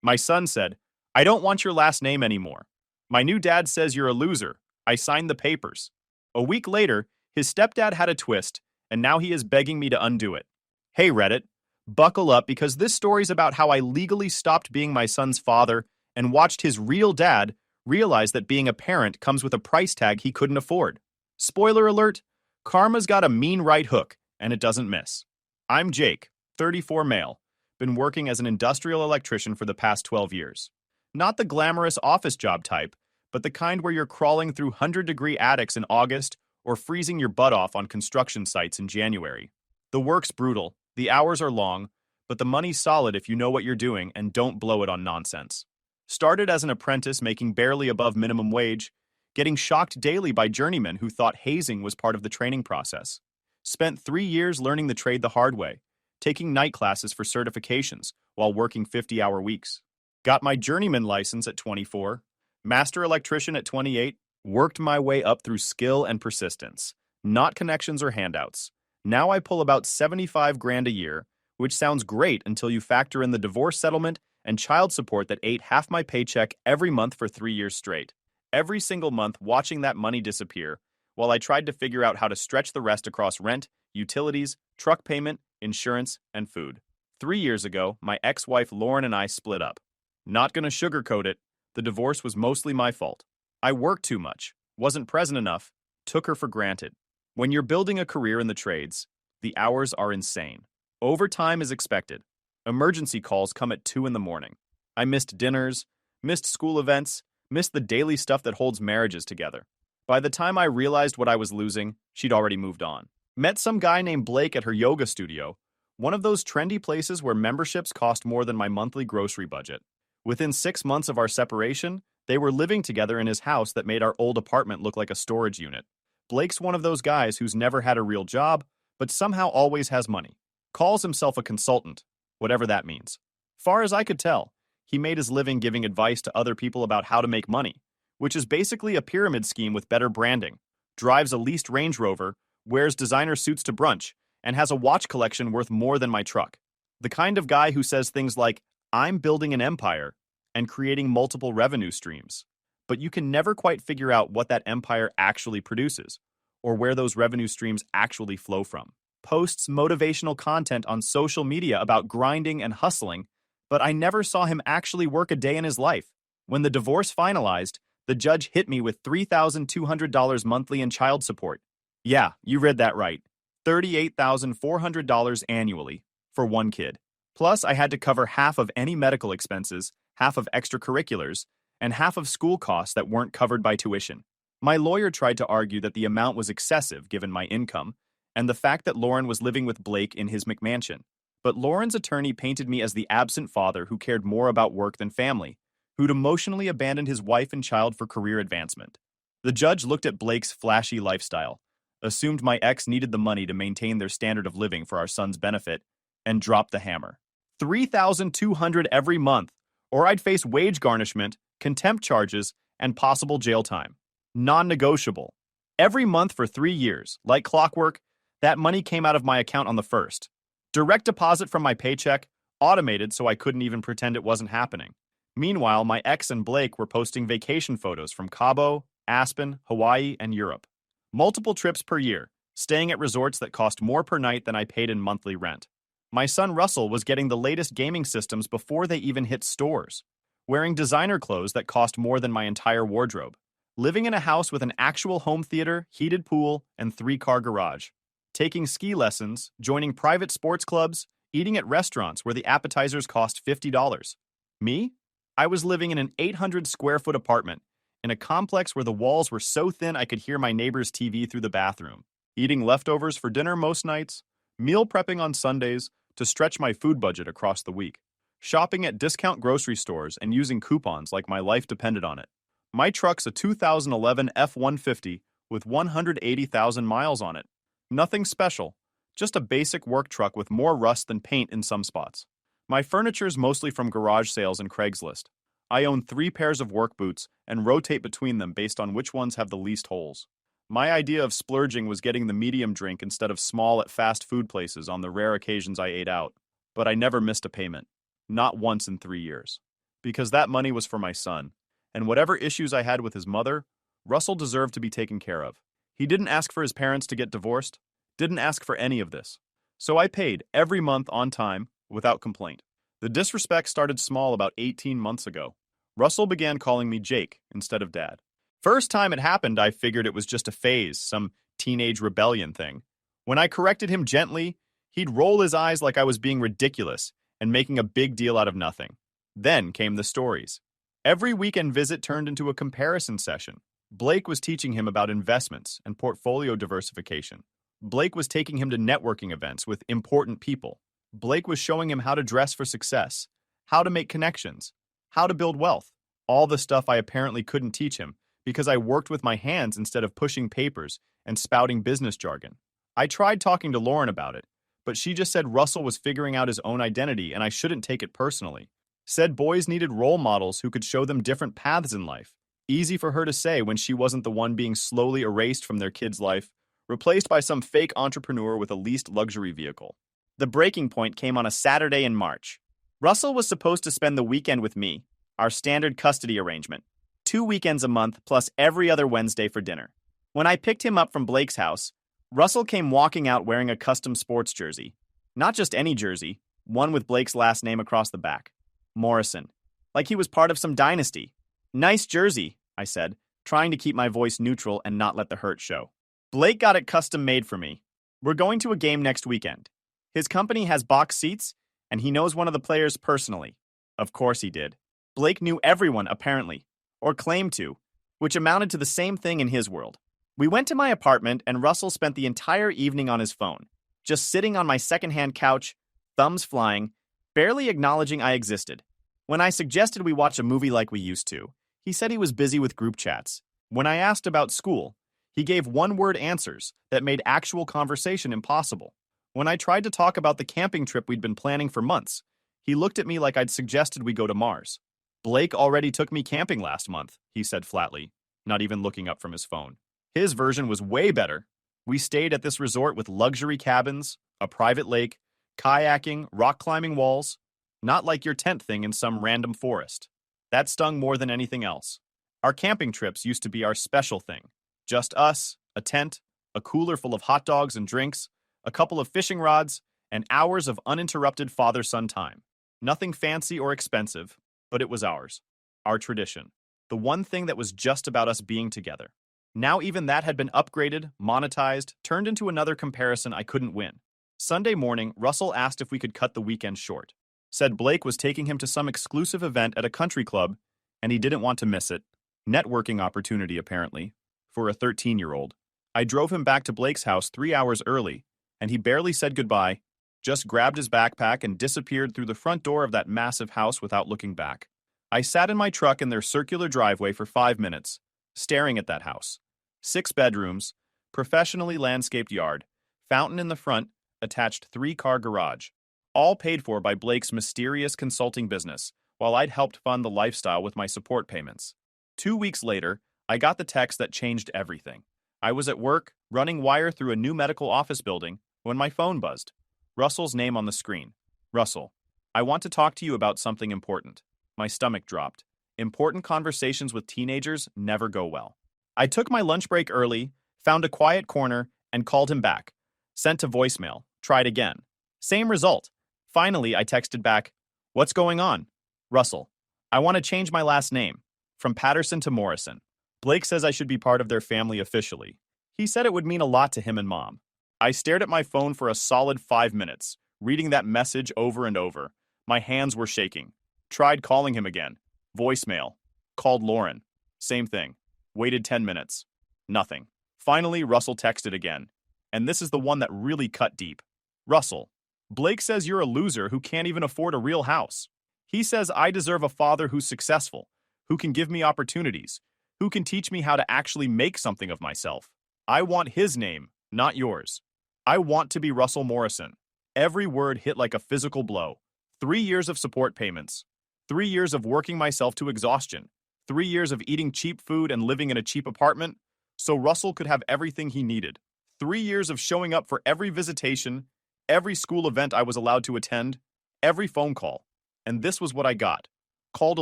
My son said, "I don't want your last name anymore. My new dad says you're a loser. I signed the papers." A week later, his stepdad had a twist, and now he is begging me to undo it. Hey Reddit, buckle up because this story's about how I legally stopped being my son's father and watched his real dad realize that being a parent comes with a price tag he couldn't afford. Spoiler alert, karma's got a mean right hook, and it doesn't miss. I'm Jake, 34 male, been working as an industrial electrician for the past 12 years. Not the glamorous office job type, but the kind where you're crawling through 100-degree attics in August or freezing your butt off on construction sites in January. The work's brutal, the hours are long, but the money's solid if you know what you're doing and don't blow it on nonsense. Started as an apprentice making barely above minimum wage, getting shocked daily by journeymen who thought hazing was part of the training process. Spent 3 years learning the trade the hard way, taking night classes for certifications while working 50-hour weeks. Got my journeyman license at 24, master electrician at 28, worked my way up through skill and persistence, not connections or handouts. Now I pull about 75 grand a year, which sounds great until you factor in the divorce settlement and child support that ate half my paycheck every month for 3 years straight. Every single month watching that money disappear, while I tried to figure out how to stretch the rest across rent, utilities, truck payment, insurance, and food. 3 years ago, my ex-wife Lauren and I split up. Not gonna sugarcoat it, the divorce was mostly my fault. I worked too much, wasn't present enough, took her for granted. When you're building a career in the trades, the hours are insane. Overtime is expected. Emergency calls come at 2 in the morning. I missed dinners, missed school events, missed the daily stuff that holds marriages together. By the time I realized what I was losing, she'd already moved on. Met some guy named Blake at her yoga studio, one of those trendy places where memberships cost more than my monthly grocery budget. Within 6 months of our separation, they were living together in his house that made our old apartment look like a storage unit. Blake's one of those guys who's never had a real job, but somehow always has money. Calls himself a consultant, whatever that means. Far as I could tell, he made his living giving advice to other people about how to make money, which is basically a pyramid scheme with better branding. Drives a leased Range Rover, wears designer suits to brunch, and has a watch collection worth more than my truck. The kind of guy who says things like, "I'm building an empire," and creating multiple revenue streams. But you can never quite figure out what that empire actually produces, or where those revenue streams actually flow from. Posts motivational content on social media about grinding and hustling, but I never saw him actually work a day in his life. When the divorce finalized, the judge hit me with $3,200 monthly in child support. Yeah, you read that right. $38,400 annually for one kid. Plus, I had to cover half of any medical expenses, half of extracurriculars, and half of school costs that weren't covered by tuition. My lawyer tried to argue that the amount was excessive given my income, and the fact that Lauren was living with Blake in his McMansion. But Lauren's attorney painted me as the absent father who cared more about work than family, who'd emotionally abandoned his wife and child for career advancement. The judge looked at Blake's flashy lifestyle, assumed my ex needed the money to maintain their standard of living for our son's benefit, and dropped the hammer. $3,200 every month, or I'd face wage garnishment, contempt charges, and possible jail time. Non-negotiable. Every month for 3 years, like clockwork, that money came out of my account on the 1st. Direct deposit from my paycheck, automated so I couldn't even pretend it wasn't happening. Meanwhile, my ex and Blake were posting vacation photos from Cabo, Aspen, Hawaii, and Europe. Multiple trips per year, staying at resorts that cost more per night than I paid in monthly rent. My son Russell was getting the latest gaming systems before they even hit stores, wearing designer clothes that cost more than my entire wardrobe, living in a house with an actual home theater, heated pool, and 3-car garage, taking ski lessons, joining private sports clubs, eating at restaurants where the appetizers cost $50. Me? I was living in an 800-square-foot apartment, in a complex where the walls were so thin I could hear my neighbor's TV through the bathroom, eating leftovers for dinner most nights, meal prepping on Sundays to stretch my food budget across the week, shopping at discount grocery stores and using coupons like my life depended on it. My truck's a 2011 F-150 with 180,000 miles on it. Nothing special, just a basic work truck with more rust than paint in some spots. My furniture's mostly from garage sales and Craigslist. I own 3 pairs of work boots and rotate between them based on which ones have the least holes. My idea of splurging was getting the medium drink instead of small at fast food places on the rare occasions I ate out, but I never missed a payment. Not once in 3 years. because that money was for my son. And whatever issues I had with his mother, Russell deserved to be taken care of. He didn't ask for his parents to get divorced, didn't ask for any of this. So I paid every month on time without complaint. The disrespect started small about 18 months ago. Russell began calling me Jake instead of Dad. First time it happened, I figured it was just a phase, some teenage rebellion thing. When I corrected him gently, he'd roll his eyes like I was being ridiculous and making a big deal out of nothing. Then came the stories. Every weekend visit turned into a comparison session. Blake was teaching him about investments and portfolio diversification. Blake was taking him to networking events with important people. Blake was showing him how to dress for success, how to make connections, how to build wealth. All the stuff I apparently couldn't teach him because I worked with my hands instead of pushing papers and spouting business jargon. I tried talking to Lauren about it, but she just said Russell was figuring out his own identity and I shouldn't take it personally. Said boys needed role models who could show them different paths in life. Easy for her to say when she wasn't the one being slowly erased from their kid's life, replaced by some fake entrepreneur with a leased luxury vehicle. The breaking point came on a Saturday in March. Russell was supposed to spend the weekend with me, our standard custody arrangement. 2 weekends a month plus every other Wednesday for dinner. When I picked him up from Blake's house, Russell came walking out wearing a custom sports jersey. Not just any jersey, one with Blake's last name across the back. Morrison. Like he was part of some dynasty. Nice jersey, I said, trying to keep my voice neutral and not let the hurt show. Blake got it custom made for me. We're going to a game next weekend. His company has box seats, and he knows one of the players personally. Of course he did. Blake knew everyone, apparently, or claimed to, which amounted to the same thing in his world. We went to my apartment, and Russell spent the entire evening on his phone, just sitting on my secondhand couch, thumbs flying, barely acknowledging I existed. When I suggested we watch a movie like we used to, he said he was busy with group chats. When I asked about school, he gave one-word answers that made actual conversation impossible. When I tried to talk about the camping trip we'd been planning for months, he looked at me like I'd suggested we go to Mars. Blake already took me camping last month, he said flatly, not even looking up from his phone. His version was way better. We stayed at this resort with luxury cabins, a private lake, kayaking, rock climbing walls, not like your tent thing in some random forest. That stung more than anything else. Our camping trips used to be our special thing. Just us, a tent, a cooler full of hot dogs and drinks, a couple of fishing rods, and hours of uninterrupted father-son time. Nothing fancy or expensive, but it was ours. Our tradition. The one thing that was just about us being together. Now even that had been upgraded, monetized, turned into another comparison I couldn't win. Sunday morning, Russell asked if we could cut the weekend short. Said Blake was taking him to some exclusive event at a country club, and he didn't want to miss it. Networking opportunity, apparently, for a 13-year-old. I drove him back to Blake's house 3 hours early, and he barely said goodbye, just grabbed his backpack and disappeared through the front door of that massive house without looking back. I sat in my truck in their circular driveway for 5 minutes, staring at that house. 6 bedrooms, professionally landscaped yard, fountain in the front, attached 3-car garage. All paid for by Blake's mysterious consulting business, while I'd helped fund the lifestyle with my support payments. 2 weeks later, I got the text that changed everything. I was at work, running wire through a new medical office building, when my phone buzzed. Russell's name on the screen. Russell, I want to talk to you about something important. My stomach dropped. Important conversations with teenagers never go well. I took my lunch break early, found a quiet corner, and called him back. Sent to voicemail. Tried again. Same result. Finally, I texted back, "What's going on?" Russell, I want to change my last name. From Patterson to Morrison. Blake says I should be part of their family officially. He said it would mean a lot to him and Mom. I stared at my phone for a solid 5 minutes, reading that message over and over. My hands were shaking. Tried calling him again. Voicemail. Called Lauren. Same thing. Waited 10 minutes. Nothing. Finally, Russell texted again. And this is the one that really cut deep. Russell, Blake says you're a loser who can't even afford a real house. He says I deserve a father who's successful, who can give me opportunities, who can teach me how to actually make something of myself. I want his name, not yours. I want to be Russell Morrison. Every word hit like a physical blow. 3 years of support payments. 3 years of working myself to exhaustion. 3 years of eating cheap food and living in a cheap apartment so Russell could have everything he needed. 3 years of showing up for every visitation, every school event I was allowed to attend, every phone call. And this was what I got. called a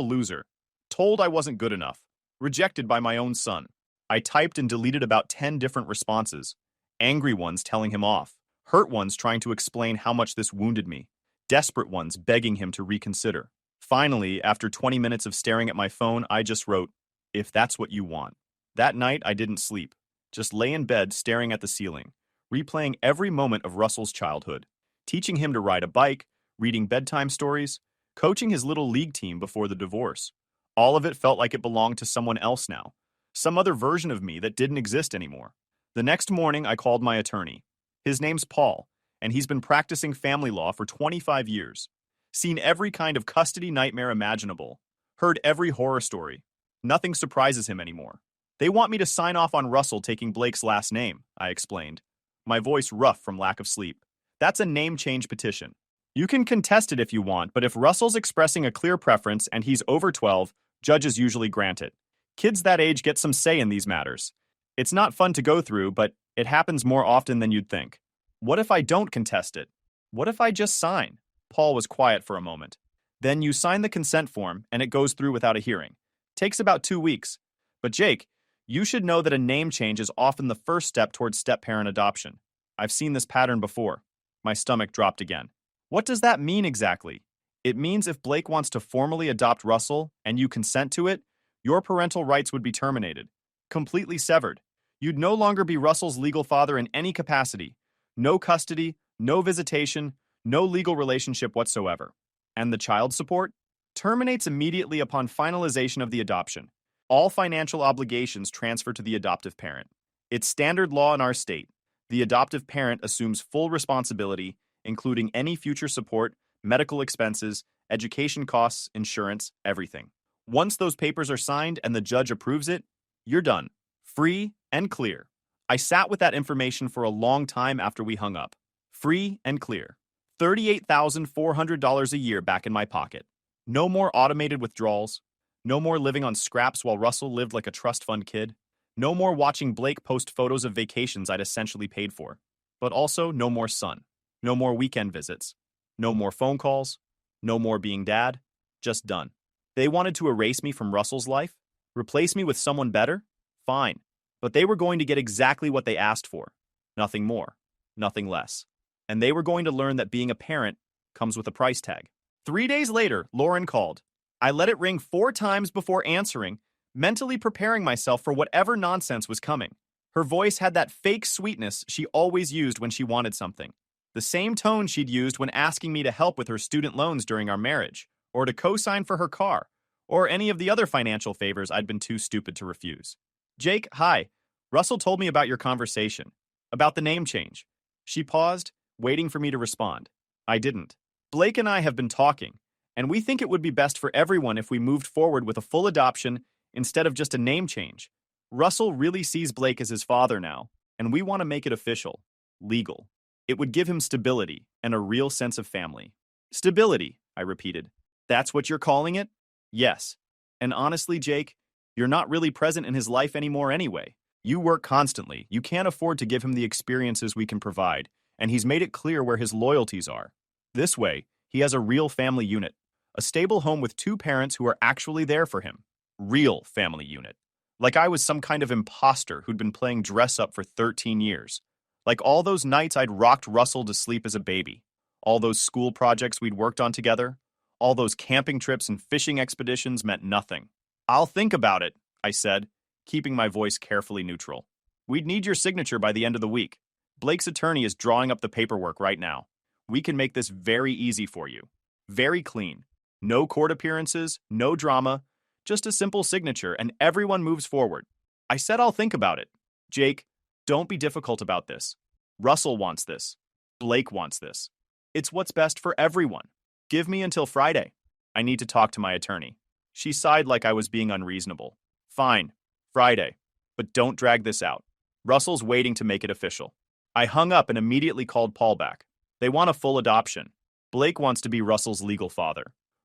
loser, told I wasn't good enough, rejected by my own son. I typed and deleted about 10 different responses, angry ones telling him off, hurt ones trying to explain how much this wounded me, desperate ones begging him to reconsider. Finally, after 20 minutes of staring at my phone, I just wrote, "If that's what you want." That night, I didn't sleep, just lay in bed staring at the ceiling, replaying every moment of Russell's childhood, teaching him to ride a bike, reading bedtime stories, coaching his little league team before the divorce. All of it felt like it belonged to someone else now, some other version of me that didn't exist anymore. The next morning, I called my attorney. His name's Paul, and he's been practicing family law for 25 years. Seen every kind of custody nightmare imaginable, heard every horror story. Nothing surprises him anymore. They want me to sign off on Russell taking Blake's last name, I explained, my voice rough from lack of sleep. That's a name change petition. You can contest it if you want, but if Russell's expressing a clear preference and he's over 12, judges usually grant it. Kids that age get some say in these matters. It's not fun to go through, but it happens more often than you'd think. What if I don't contest it? What if I just sign? Paul was quiet for a moment. Then you sign the consent form and it goes through without a hearing. Takes about 2 weeks. But Jake, you should know that a name change is often the first step towards step-parent adoption. I've seen this pattern before. My stomach dropped again. What does that mean exactly? It means if Blake wants to formally adopt Russell and you consent to it, your parental rights would be terminated, completely severed. You'd no longer be Russell's legal father in any capacity. No custody, no visitation, no legal relationship whatsoever. And the child support? Terminates immediately upon finalization of the adoption. All financial obligations transfer to the adoptive parent. It's standard law in our state. The adoptive parent assumes full responsibility, including any future support, medical expenses, education costs, insurance, everything. Once those papers are signed and the judge approves it, you're done. Free and clear. I sat with that information for a long time after we hung up. Free and clear. $38,400 a year back in my pocket. No more automated withdrawals. No more living on scraps while Russell lived like a trust fund kid. No more watching Blake post photos of vacations I'd essentially paid for. But also no more son. No more weekend visits. No more phone calls. No more being dad. Just done. They wanted to erase me from Russell's life? Replace me with someone better? Fine. But they were going to get exactly what they asked for. Nothing more. Nothing less. And they were going to learn that being a parent comes with a price tag. 3 days later, Lauren called. I let it ring 4 times before answering, mentally preparing myself for whatever nonsense was coming. Her voice had that fake sweetness she always used when she wanted something. The same tone she'd used when asking me to help with her student loans during our marriage, or to co-sign for her car, or any of the other financial favors I'd been too stupid to refuse. Jake, hi. Russell told me about your conversation, about the name change. She paused, waiting for me to respond. I didn't. Blake and I have been talking, and we think it would be best for everyone if we moved forward with a full adoption instead of just a name change. Russell really sees Blake as his father now, and we want to make it official, legal. It would give him stability and a real sense of family. Stability, I repeated. That's what you're calling it? Yes. And honestly, Jake, you're not really present in his life anymore anyway. You work constantly. You can't afford to give him the experiences we can provide, and he's made it clear where his loyalties are. This way, he has a real family unit, a stable home with 2 parents who are actually there for him. Real family unit. Like I was some kind of imposter who'd been playing dress-up for 13 years. Like all those nights I'd rocked Russell to sleep as a baby. All those school projects we'd worked on together. All those camping trips and fishing expeditions meant nothing. I'll think about it, I said, keeping my voice carefully neutral. We'd need your signature by the end of the week. Blake's attorney is drawing up the paperwork right now. We can make this very easy for you. Very clean. No court appearances, no drama, just a simple signature and everyone moves forward. I said I'll think about it. Jake, don't be difficult about this. Russell wants this. Blake wants this. It's what's best for everyone. Give me until Friday. I need to talk to my attorney. She sighed like I was being unreasonable. Fine, Friday. But don't drag this out. Russell's waiting to make it official. I hung up and immediately called Paul back. They want a full adoption. Blake wants to be Russell's legal father.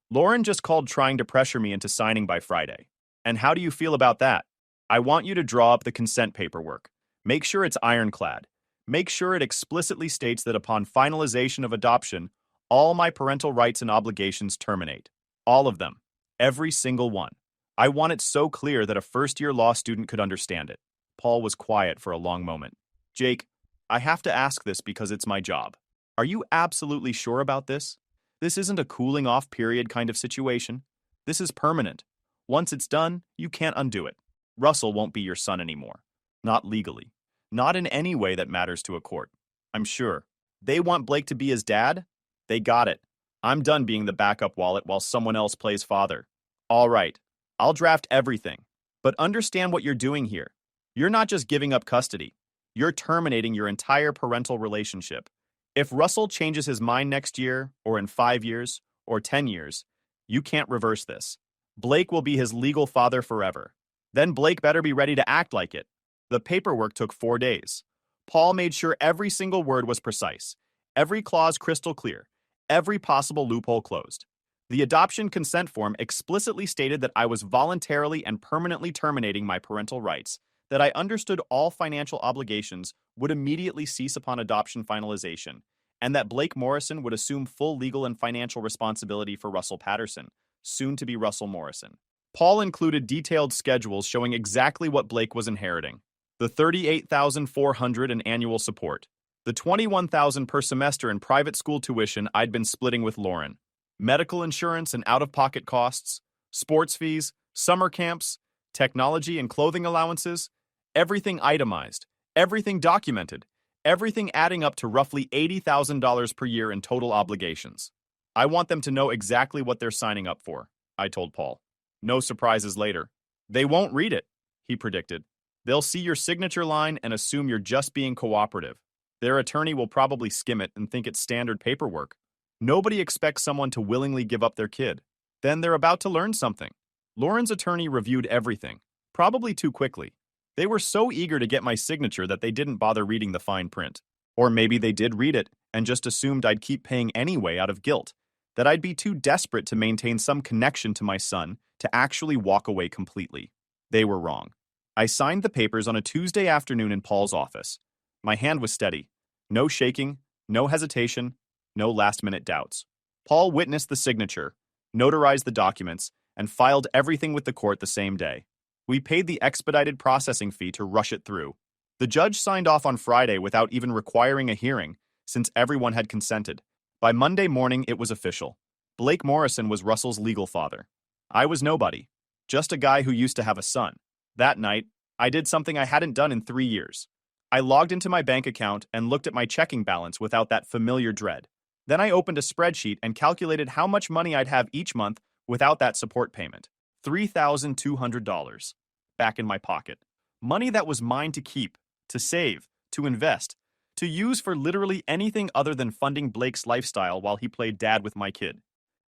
Lauren just called trying to pressure me into signing by Friday. And how do you feel about that? I want you to draw up the consent paperwork. Make sure it's ironclad. Make sure it explicitly states that upon finalization of adoption, all my parental rights and obligations terminate. All of them. Every single one. I want it so clear that a first-year law student could understand it. Paul was quiet for a long moment. Jake, I have to ask this because it's my job. Are you absolutely sure about this? This isn't a cooling off period kind of situation. This is permanent. Once it's done, you can't undo it. Russell won't be your son anymore. Not legally. Not in any way that matters to a court. I'm sure. They want Blake to be his dad? They got it. I'm done being the backup wallet while someone else plays father. All right. I'll draft everything. But understand what you're doing here. You're not just giving up custody. You're terminating your entire parental relationship. If Russell changes his mind next year, or in 5 years, or 10 years, you can't reverse this. Blake will be his legal father forever. Then Blake better be ready to act like it. The paperwork took 4 days. Paul made sure every single word was precise, every clause crystal clear, every possible loophole closed. The adoption consent form explicitly stated that I was voluntarily and permanently terminating my parental rights, that I understood all financial obligations would immediately cease upon adoption finalization, and that Blake Morrison would assume full legal and financial responsibility for Russell Patterson, soon to be Russell Morrison. Paul included detailed schedules showing exactly what Blake was inheriting. The $38,400 in annual support, the $21,000 per semester in private school tuition I'd been splitting with Lauren, medical insurance and out-of-pocket costs, sports fees, summer camps, technology and clothing allowances, everything itemized, everything documented, everything adding up to roughly $80,000 per year in total obligations. I want them to know exactly what they're signing up for, I told Paul. No surprises later. They won't read it, he predicted. They'll see your signature line and assume you're just being cooperative. Their attorney will probably skim it and think it's standard paperwork. Nobody expects someone to willingly give up their kid. Then they're about to learn something. Lauren's attorney reviewed everything, probably too quickly. They were so eager to get my signature that they didn't bother reading the fine print. Or maybe they did read it and just assumed I'd keep paying anyway out of guilt, that I'd be too desperate to maintain some connection to my son to actually walk away completely. They were wrong. I signed the papers on a Tuesday afternoon in Paul's office. My hand was steady. No shaking, no hesitation, no last-minute doubts. Paul witnessed the signature, notarized the documents, and filed everything with the court the same day. We paid the expedited processing fee to rush it through. The judge signed off on Friday without even requiring a hearing, since everyone had consented. By Monday morning, it was official. Blake Morrison was Russell's legal father. I was nobody, just a guy who used to have a son. That night, I did something I hadn't done in 3 years. I logged into my bank account and looked at my checking balance without that familiar dread. Then I opened a spreadsheet and calculated how much money I'd have each month without that support payment. $3,200 back in my pocket. Money that was mine to keep, to save, to invest, to use for literally anything other than funding Blake's lifestyle while he played dad with my kid.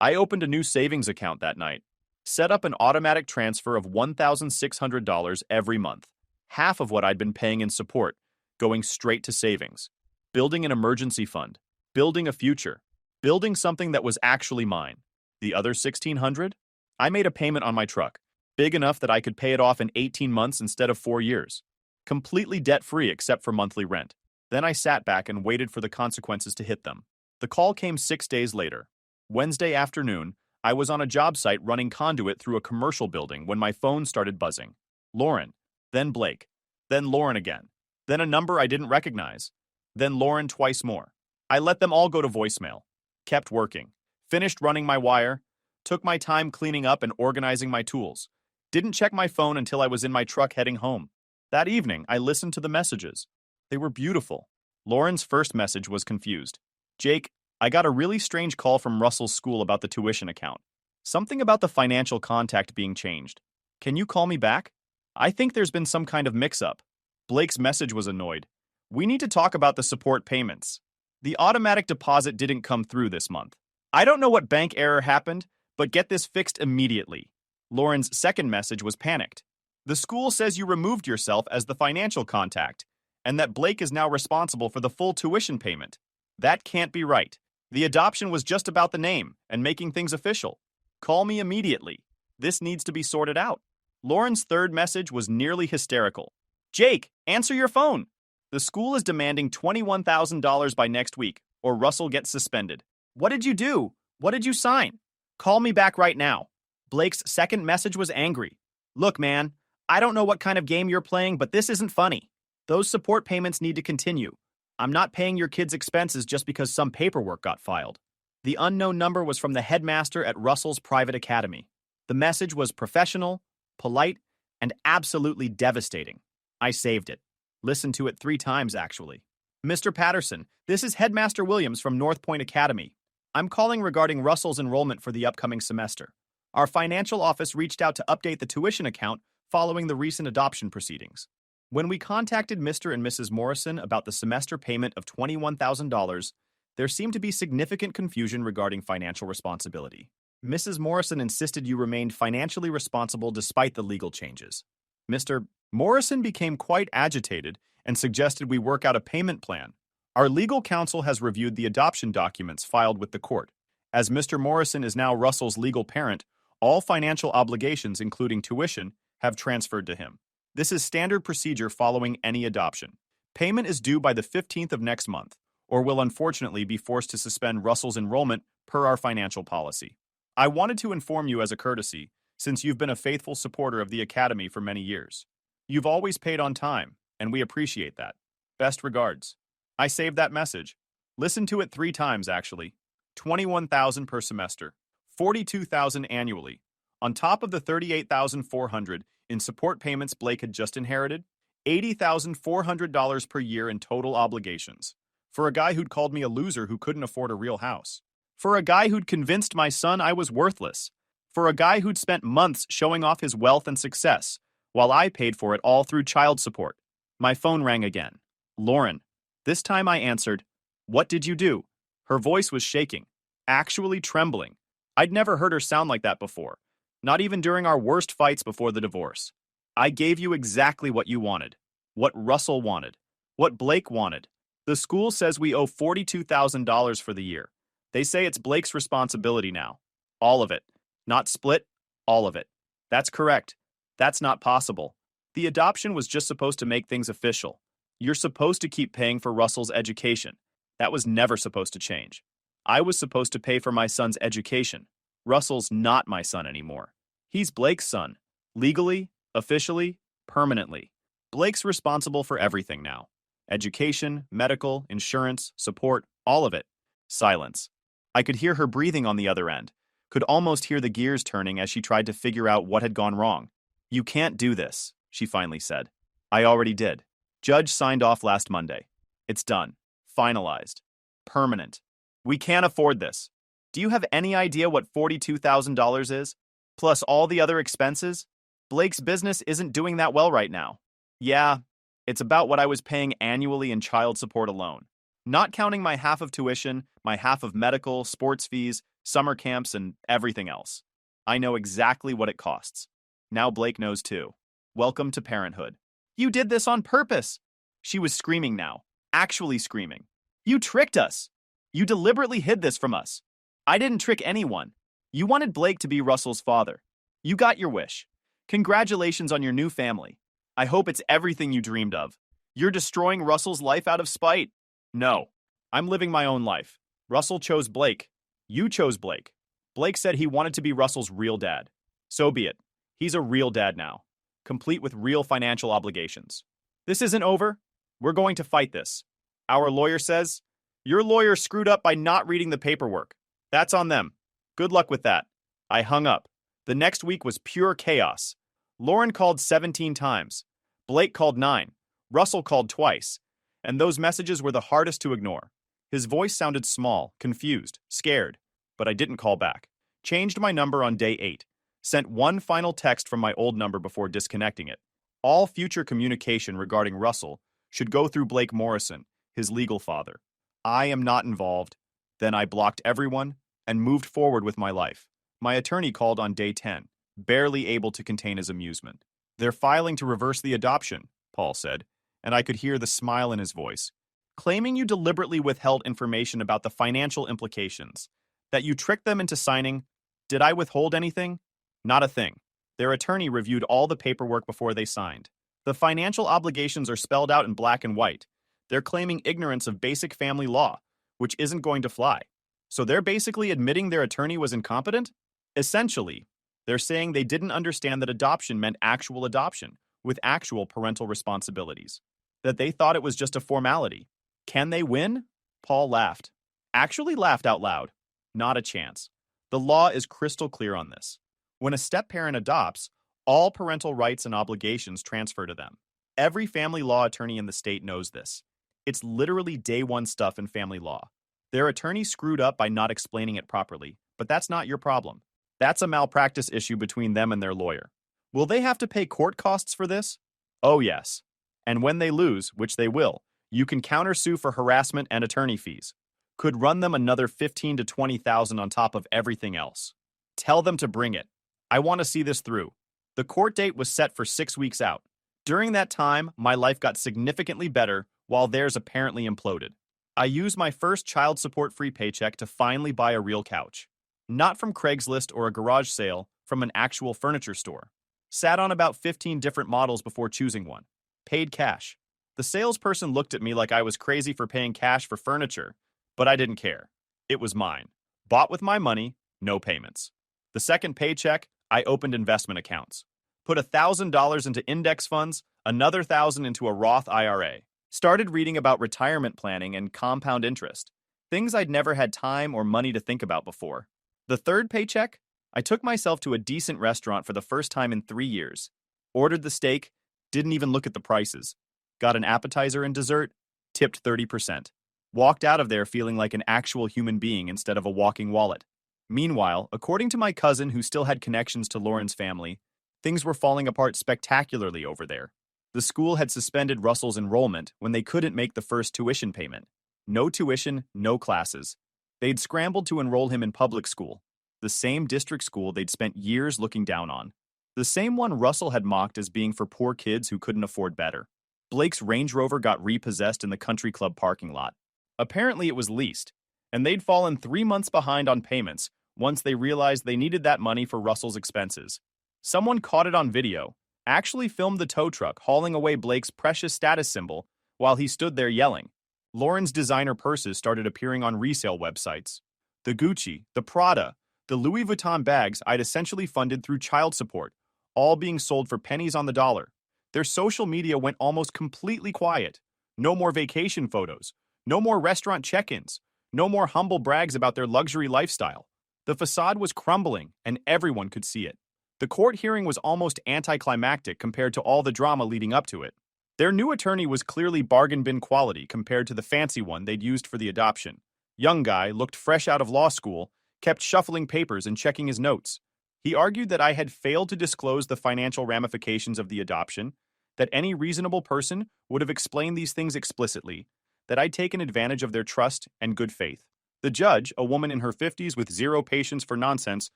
I opened a new savings account that night, set up an automatic transfer of $1,600 every month, half of what I'd been paying in support, going straight to savings, building an emergency fund, building a future, building something that was actually mine. The other $1,600? I made a payment on my truck, big enough that I could pay it off in 18 months instead of 4 years, completely debt-free except for monthly rent. Then I sat back and waited for the consequences to hit them. The call came 6 days later. Wednesday afternoon, I was on a job site running conduit through a commercial building when my phone started buzzing. Lauren, then Blake, then Lauren again, then a number I didn't recognize, then Lauren twice more. I let them all go to voicemail, kept working, finished running my wire, took my time cleaning up and organizing my tools, didn't check my phone until I was in my truck heading home. That evening, I listened to the messages. They were beautiful. Lauren's first message was confused. Jake, I got a really strange call from Russell's school about the tuition account. Something about the financial contact being changed. Can you call me back? I think there's been some kind of mix-up. Blake's message was annoyed. We need to talk about the support payments. The automatic deposit didn't come through this month. I don't know what bank error happened, but get this fixed immediately. Lauren's second message was panicked. The school says you removed yourself as the financial contact, and that Blake is now responsible for the full tuition payment. That can't be right. The adoption was just about the name and making things official. Call me immediately. This needs to be sorted out. Lauren's third message was nearly hysterical. Jake, answer your phone. The school is demanding $21,000 by next week, or Russell gets suspended. What did you do? What did you sign? Call me back right now. Blake's second message was angry. Look, man, I don't know what kind of game you're playing, but this isn't funny. Those support payments need to continue. I'm not paying your kids' expenses just because some paperwork got filed. The unknown number was from the headmaster at Russell's private academy. The message was professional, polite, and absolutely devastating. I saved it. Listened to it 3 times, actually. Mr. Patterson, this is Headmaster Williams from North Point Academy. I'm calling regarding Russell's enrollment for the upcoming semester. Our financial office reached out to update the tuition account following the recent adoption proceedings. When we contacted Mr. and Mrs. Morrison about the semester payment of $21,000, there seemed to be significant confusion regarding financial responsibility. Mrs. Morrison insisted you remained financially responsible despite the legal changes. Mr. Morrison became quite agitated and suggested we work out a payment plan. Our legal counsel has reviewed the adoption documents filed with the court. As Mr. Morrison is now Russell's legal parent, all financial obligations, including tuition, have transferred to him. This is standard procedure following any adoption. Payment is due by the 15th of next month, or will unfortunately be forced to suspend Russell's enrollment per our financial policy. I wanted to inform you as a courtesy, since you've been a faithful supporter of the Academy for many years. You've always paid on time, and we appreciate that. Best regards. I saved that message. Listened to it 3 times, actually. $21,000 per semester. $42,000 annually. On top of the $38,400 in support payments Blake had just inherited, $80,400 per year in total obligations. For a guy who'd called me a loser who couldn't afford a real house. For a guy who'd convinced my son I was worthless. For a guy who'd spent months showing off his wealth and success, while I paid for it all through child support. My phone rang again. Lauren. This time I answered. What did you do? Her voice was shaking, actually trembling. I'd never heard her sound like that before, not even during our worst fights before the divorce. I gave you exactly what you wanted, what Russell wanted, what Blake wanted. The school says we owe $42,000 for the year. They say it's Blake's responsibility now. All of it. Not split, all of it. That's correct. That's not possible. The adoption was just supposed to make things official. You're supposed to keep paying for Russell's education. That was never supposed to change. I was supposed to pay for my son's education. Russell's not my son anymore. He's Blake's son. Legally, officially, permanently. Blake's responsible for everything now. Education, medical, insurance, support, all of it. Silence. I could hear her breathing on the other end, could almost hear the gears turning as she tried to figure out what had gone wrong. You can't do this, she finally said. I already did. Judge signed off last Monday. It's done. Finalized. Permanent. We can't afford this. Do you have any idea what $42,000 is? Plus all the other expenses? Blake's business isn't doing that well right now. Yeah, it's about what I was paying annually in child support alone. Not counting my half of tuition, my half of medical, sports fees, summer camps, and everything else. I know exactly what it costs. Now Blake knows too. Welcome to parenthood. You did this on purpose. She was screaming now, actually screaming. You tricked us. You deliberately hid this from us. I didn't trick anyone. You wanted Blake to be Russell's father. You got your wish. Congratulations on your new family. I hope it's everything you dreamed of. You're destroying Russell's life out of spite. No, I'm living my own life. Russell chose Blake. You chose Blake. Blake said he wanted to be Russell's real dad. So be it. He's a real dad now, complete with real financial obligations. This isn't over. We're going to fight this. Our lawyer says, your lawyer screwed up by not reading the paperwork. That's on them. Good luck with that. I hung up. The next week was pure chaos. Lauren called 17 times. Blake called 9. Russell called twice. And those messages were the hardest to ignore. His voice sounded small, confused, scared. But I didn't call back. Changed my number on day 8. Sent one final text from my old number before disconnecting it. All future communication regarding Russell should go through Blake Morrison, his legal father. I am not involved. Then I blocked everyone and moved forward with my life. My attorney called on day 10, barely able to contain his amusement. They're filing to reverse the adoption, Paul said, and I could hear the smile in his voice. Claiming you deliberately withheld information about the financial implications, that you tricked them into signing. Did I withhold anything? Not a thing. Their attorney reviewed all the paperwork before they signed. The financial obligations are spelled out in black and white. They're claiming ignorance of basic family law, which isn't going to fly. So they're basically admitting their attorney was incompetent? Essentially, They're saying they didn't understand that adoption meant actual adoption, with actual parental responsibilities. That they thought it was just a formality. Can they win? Paul laughed. Actually laughed out loud. Not a chance. The law is crystal clear on this. When a step-parent adopts, all parental rights and obligations transfer to them. Every family law attorney in the state knows this. It's literally day one stuff in family law. Their attorney screwed up by not explaining it properly, but that's not your problem. That's a malpractice issue between them and their lawyer. Will they have to pay court costs for this? Oh, yes. And when they lose, which they will, you can countersue for harassment and attorney fees. Could run them another 15 to 20,000 on top of everything else. Tell them to bring it. I want to see this through. The court date was set for 6 weeks out. During that time, my life got significantly better, while theirs apparently imploded. I used my first child support-free paycheck to finally buy a real couch. Not from Craigslist or a garage sale, from an actual furniture store. Sat on about 15 different models before choosing one. Paid cash. The salesperson looked at me like I was crazy for paying cash for furniture, but I didn't care. It was mine. Bought with my money, no payments. The second paycheck, I opened investment accounts. Put $1,000 into index funds, another $1,000 into a Roth IRA. Started reading about retirement planning and compound interest. Things I'd never had time or money to think about before. The third paycheck, I took myself to a decent restaurant for the first time in 3 years. Ordered the steak, didn't even look at the prices. Got an appetizer and dessert, tipped 30%. Walked out of there feeling like an actual human being instead of a walking wallet. Meanwhile, according to my cousin who still had connections to Lauren's family, things were falling apart spectacularly over there. The school had suspended Russell's enrollment when they couldn't make the first tuition payment. No tuition, no classes. They'd scrambled to enroll him in public school, the same district school they'd spent years looking down on. The same one Russell had mocked as being for poor kids who couldn't afford better. Blake's Range Rover got repossessed in the country club parking lot. Apparently it was leased, and they'd fallen 3 months behind on payments once they realized they needed that money for Russell's expenses. Someone caught it on video, actually filmed the tow truck hauling away Blake's precious status symbol while he stood there yelling. Lauren's designer purses started appearing on resale websites. The Gucci, the Prada, the Louis Vuitton bags I'd essentially funded through child support, all being sold for pennies on the dollar. Their social media went almost completely quiet. No more vacation photos. No more restaurant check-ins. No more humble brags about their luxury lifestyle. The facade was crumbling, and everyone could see it. The court hearing was almost anticlimactic compared to all the drama leading up to it. Their new attorney was clearly bargain bin quality compared to the fancy one they'd used for the adoption. Young guy, looked fresh out of law school, kept shuffling papers and checking his notes. He argued that I had failed to disclose the financial ramifications of the adoption, that any reasonable person would have explained these things explicitly, that I'd taken advantage of their trust and good faith. The judge, a woman in her 50s with zero patience for nonsense,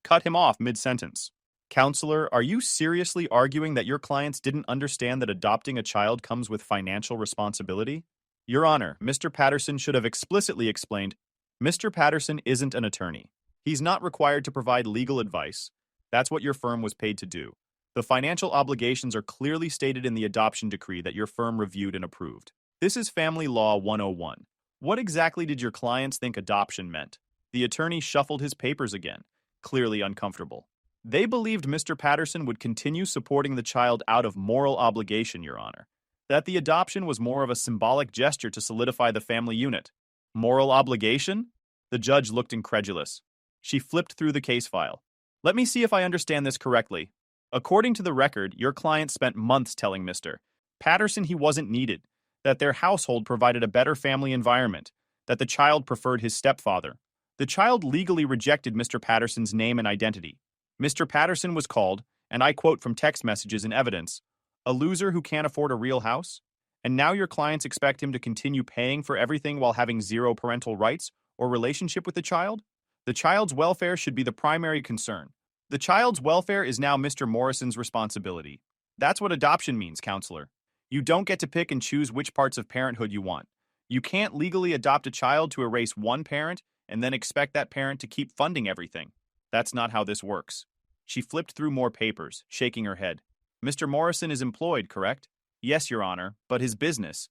cut him off mid-sentence. Counselor, are you seriously arguing that your clients didn't understand that adopting a child comes with financial responsibility? Your Honor, Mr. Patterson should have explicitly explained, Mr. Patterson isn't an attorney. He's not required to provide legal advice. That's what your firm was paid to do. The financial obligations are clearly stated in the adoption decree that your firm reviewed and approved. This is Family Law 101. What exactly did your clients think adoption meant? The attorney shuffled his papers again, clearly uncomfortable. They believed Mr. Patterson would continue supporting the child out of moral obligation, Your Honor. That the adoption was more of a symbolic gesture to solidify the family unit. Moral obligation? The judge looked incredulous. She flipped through the case file. Let me see if I understand this correctly. According to the record, your client spent months telling Mr. Patterson he wasn't needed, that their household provided a better family environment, that the child preferred his stepfather. The child legally rejected Mr. Patterson's name and identity. Mr. Patterson was called, and I quote from text messages and evidence, a loser who can't afford a real house? And now your clients expect him to continue paying for everything while having zero parental rights or relationship with the child? The child's welfare should be the primary concern. The child's welfare is now Mr. Morrison's responsibility. That's what adoption means, counselor. You don't get to pick and choose which parts of parenthood you want. You can't legally adopt a child to erase one parent and then expect that parent to keep funding everything. That's not how this works. She flipped through more papers, shaking her head. Mr. Morrison is employed, correct? Yes, Your Honor, but his business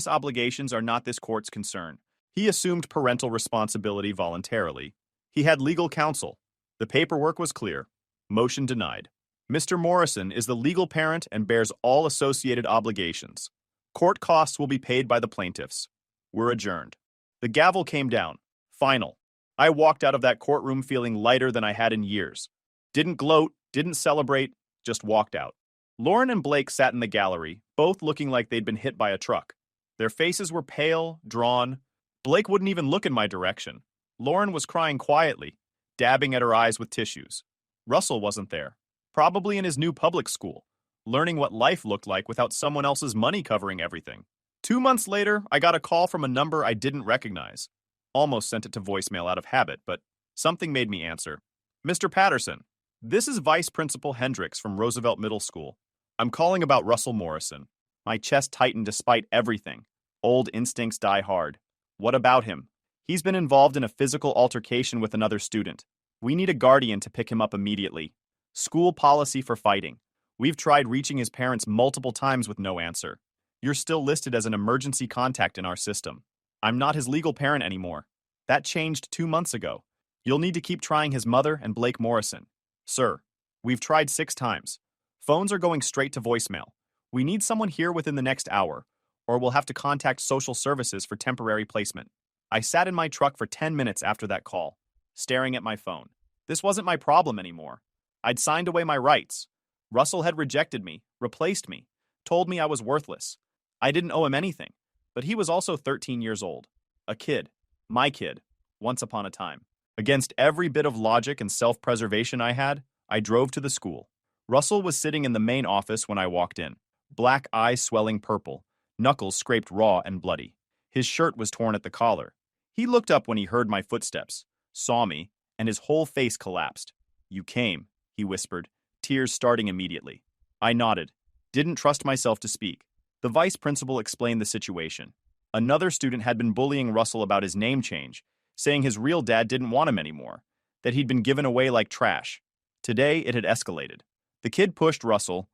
obligations are not this court's concern. He assumed parental responsibility voluntarily. He had legal counsel. The paperwork was clear. Motion denied. Mr. Morrison is the legal parent and bears all associated obligations. Court costs will be paid by the plaintiffs. We're adjourned. The gavel came down. Final. I walked out of that courtroom feeling lighter than I had in years. Didn't gloat, didn't celebrate, just walked out. Lauren and Blake sat in the gallery, both looking like they'd been hit by a truck. Their faces were pale, drawn. Blake wouldn't even look in my direction. Lauren was crying quietly, dabbing at her eyes with tissues. Russell wasn't there, probably in his new public school, learning what life looked like without someone else's money covering everything. 2 months later, I got a call from a number I didn't recognize. Almost sent it to voicemail out of habit, but something made me answer. Mr. Patterson, this is Vice Principal Hendricks from Roosevelt Middle School. I'm calling about Russell Morrison. My chest tightened despite everything. Old instincts die hard. What about him? He's been involved in a physical altercation with another student. We need a guardian to pick him up immediately. School policy for fighting. We've tried reaching his parents multiple times with no answer. You're still listed as an emergency contact in our system. I'm not his legal parent anymore. That changed 2 months ago. You'll need to keep trying his mother and Blake Morrison. Sir, we've tried 6 times. Phones are going straight to voicemail. We need someone here within the next hour, or we'll have to contact social services for temporary placement. I sat in my truck for 10 minutes after that call, staring at my phone. This wasn't my problem anymore. I'd signed away my rights. Russell had rejected me, replaced me, told me I was worthless. I didn't owe him anything, but he was also 13 years old. A kid. My kid. Once upon a time. Against every bit of logic and self-preservation I had, I drove to the school. Russell was sitting in the main office when I walked in. Black eyes swelling purple, knuckles scraped raw and bloody. His shirt was torn at the collar. He looked up when he heard my footsteps, saw me, and his whole face collapsed. You came, he whispered, tears starting immediately. I nodded, didn't trust myself to speak. The vice principal explained the situation. Another student had been bullying Russell about his name change, saying his real dad didn't want him anymore, that he'd been given away like trash. Today, it had escalated. The kid pushed Russell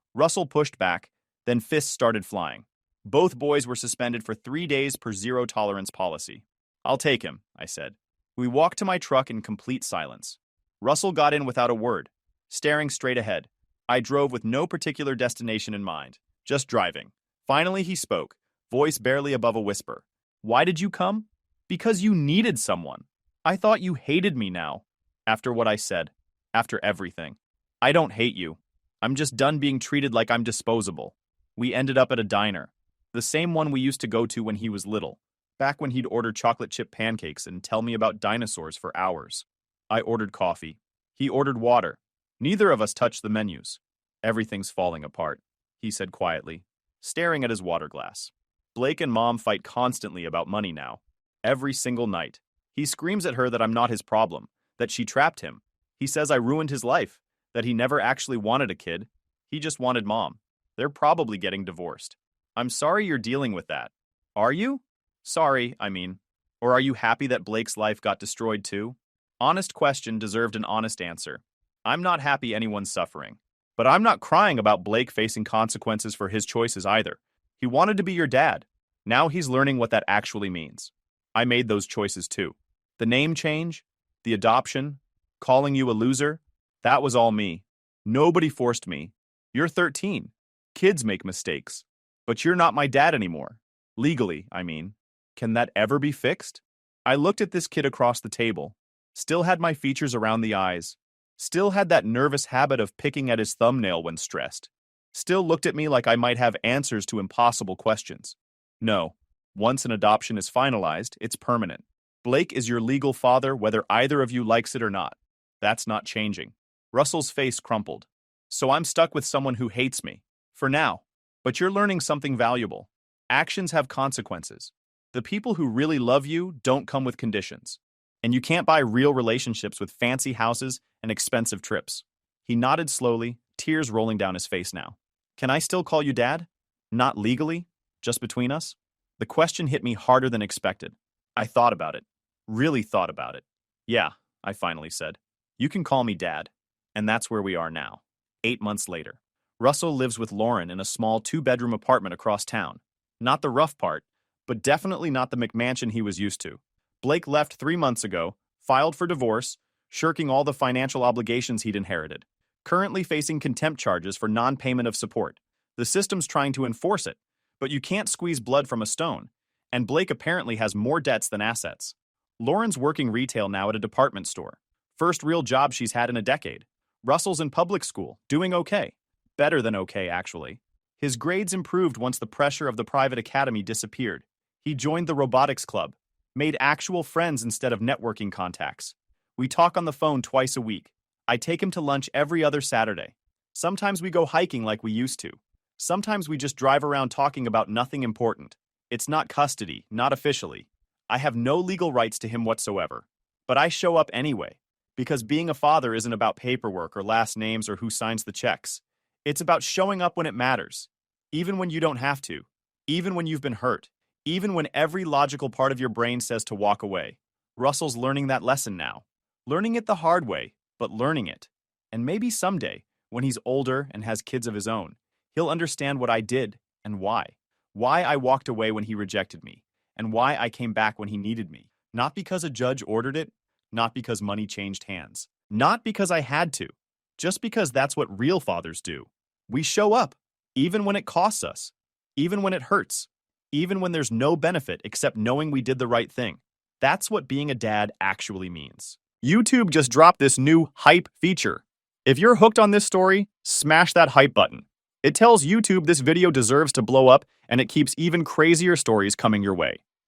pushed back, then fists started flying. Both boys were suspended for 3 days per zero-tolerance policy. I'll take him, I said. We walked to my truck in complete silence. Russell got in without a word, staring straight ahead. I drove with no particular destination in mind, just driving. Finally, he spoke, voice barely above a whisper. Why did you come? Because you needed someone. I thought you hated me now. After what I said. After everything. I don't hate you. I'm just done being treated like I'm disposable. We ended up at a diner. The same one we used to go to when he was little. Back when he'd order chocolate chip pancakes and tell me about dinosaurs for hours. I ordered coffee. He ordered water. Neither of us touched the menus. Everything's falling apart, he said quietly, staring at his water glass. Blake and Mom fight constantly about money now. Every single night. He screams at her that I'm not his problem, that she trapped him. He says I ruined his life, that he never actually wanted a kid. He just wanted Mom. They're probably getting divorced. I'm sorry you're dealing with that. Are you? Sorry, I mean. Or are you happy that Blake's life got destroyed too? Honest question deserved an honest answer. I'm not happy anyone's suffering. But I'm not crying about Blake facing consequences for his choices either. He wanted to be your dad. Now he's learning what that actually means. I made those choices too. The name change, the adoption, calling you a loser, that was all me. Nobody forced me. You're 13. Kids make mistakes. But you're not my dad anymore. Legally, I mean. Can that ever be fixed? I looked at this kid across the table. Still had my features around the eyes. Still had that nervous habit of picking at his thumbnail when stressed. Still looked at me like I might have answers to impossible questions. No. Once an adoption is finalized, it's permanent. Blake is your legal father whether either of you likes it or not. That's not changing. Russell's face crumpled. So I'm stuck with someone who hates me. For now. But you're learning something valuable. Actions have consequences. The people who really love you don't come with conditions. And you can't buy real relationships with fancy houses and expensive trips. He nodded slowly, tears rolling down his face now. Can I still call you Dad? Not legally? Just between us? The question hit me harder than expected. I thought about it. Really thought about it. Yeah, I finally said. You can call me Dad. And that's where we are now. 8 months later. Russell lives with Lauren in a small 2-bedroom apartment across town. Not the rough part, but definitely not the McMansion he was used to. Blake left 3 months ago, filed for divorce, shirking all the financial obligations he'd inherited. currently facing contempt charges for non-payment of support. The system's trying to enforce it, but you can't squeeze blood from a stone, and Blake apparently has more debts than assets. Lauren's working retail now at a department store. First real job she's had in a decade. Russell's in public school, doing okay. Better than okay, actually. His grades improved once the pressure of the private academy disappeared. He joined the robotics club, made actual friends instead of networking contacts. We talk on the phone twice a week. I take him to lunch every other Saturday. Sometimes we go hiking like we used to. Sometimes we just drive around talking about nothing important. It's not custody, not officially. I have no legal rights to him whatsoever. But I show up anyway, because being a father isn't about paperwork or last names or who signs the checks. It's about showing up when it matters, even when you don't have to, even when you've been hurt, even when every logical part of your brain says to walk away. Russell's learning that lesson now. Learning it the hard way, but learning it. And maybe someday, when he's older and has kids of his own, he'll understand what I did and why. Why I walked away when he rejected me, and why I came back when he needed me. Not because a judge ordered it, not because money changed hands, not because I had to, just because that's what real fathers do. We show up, even when it costs us, even when it hurts, even when there's no benefit except knowing we did the right thing. That's what being a dad actually means. YouTube just dropped this new hype feature. If you're hooked on this story, smash that hype button. It tells YouTube this video deserves to blow up, and it keeps even crazier stories coming your way.